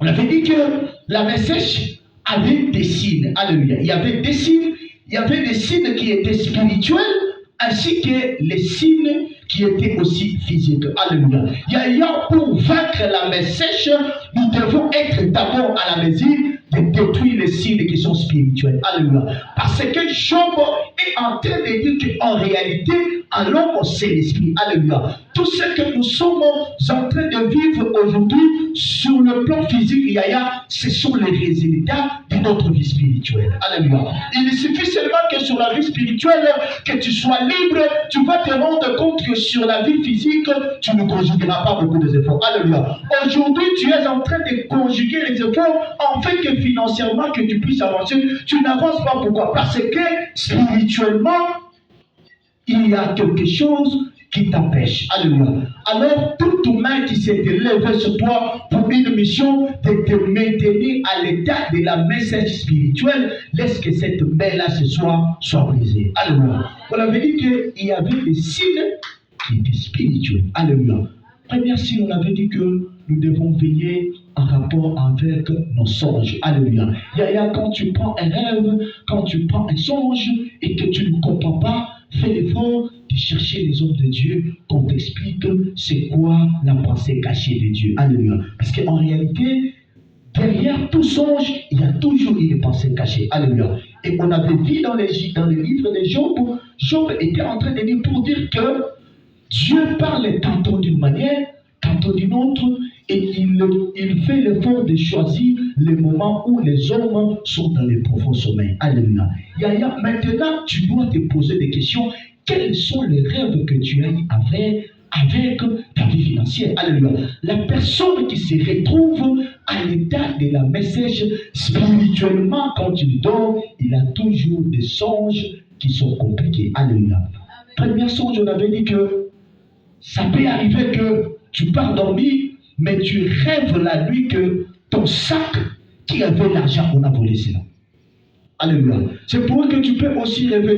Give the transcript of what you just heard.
On avait dit que la mer sèche avait des signes. Alléluia. Il y avait des signes. Il y avait des signes qui étaient spirituels, ainsi que les signes qui étaient aussi physiques. Alléluia. Il y a pour vaincre la mer sèche, nous devons être d'abord à la mesure de détruire les signes qui sont spirituels. Alléluia. Parce que Job est en train de dire qu'en réalité, en l'homme, c'est l'esprit. Alléluia. Tout ce que nous sommes en train de vivre aujourd'hui sur le plan physique, ce sont les résultats de notre vie spirituelle. Alléluia. Il suffit seulement que sur la vie spirituelle, que tu sois libre, tu vas te rendre compte que sur la vie physique, tu ne conjugueras pas beaucoup d'efforts. Alléluia. Aujourd'hui, tu es en train de conjuguer les efforts afin que financièrement, que tu puisses avancer. Tu n'avances pas. Pourquoi? Parce que spirituellement, il y a quelque chose qui t'empêche. Alléluia. Alors, toute main qui s'est élevée sur toi pour une mission de te maintenir à l'état de la main sèche spirituelle, laisse que cette main-là ce soir soit brisée. Alléluia. On avait dit qu'il y avait des signes qui étaient spirituels. Alléluia. Premier signe, on avait dit que nous devons veiller en rapport avec nos songes. Alléluia. Quand tu prends un rêve, quand tu prends un songe et que tu ne comprends pas, fais l'effort de chercher les hommes de Dieu qu'on t'explique c'est quoi la pensée cachée de Dieu. Alléluia. Parce qu'en réalité, derrière tout songe, il y a toujours une pensée cachée. Alléluia. Et on avait vu dans les livres de Job, Job était en train de dire pour dire que Dieu parle tantôt d'une manière, tantôt d'une autre, et il fait l'effort de choisir les moments où les hommes sont dans les profonds sommeils. Alléluia. Maintenant, tu dois te poser des questions. Quels sont les rêves que tu as eu avec ta vie financière? Alléluia. La personne qui se retrouve à l'état de la message spirituellement, quand il dort, il a toujours des songes qui sont compliqués. Alléluia. Premier songe, on avait dit que ça peut arriver que tu pars dormir, mais tu rêves la nuit que ton sac qui avait l'argent, on a volé cela. Alléluia. C'est pour que tu peux aussi rêver.